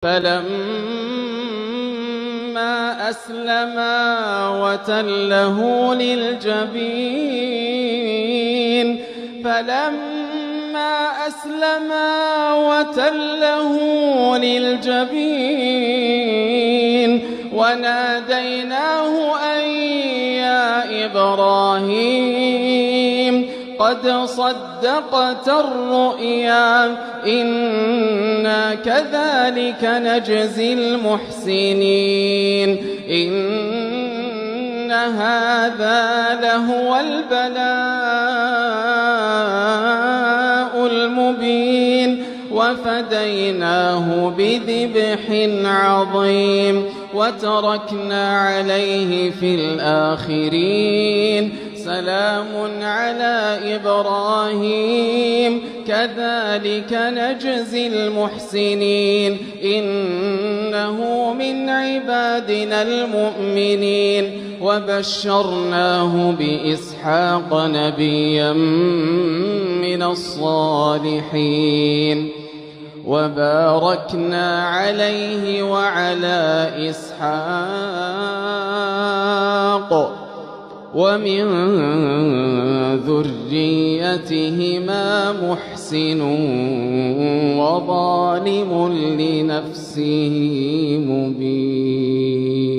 فلما أسلما وتله للجبين وناديناه أن يا إبراهيم قد صدقت الرؤيا إنا كذلك نجزي المحسنين إن هذا لهو البلاء المبين وفديناه بذبح عظيم وتركنا عليه في الآخرين سلام على إبراهيم كذلك نجزي المحسنين إنه من عبادنا المؤمنين وبشرناه بإسحاق نبيا من الصالحين وباركنا عليه وعلى إسحاق ومن ذريتهما محسن وظالم لنفسه مبين.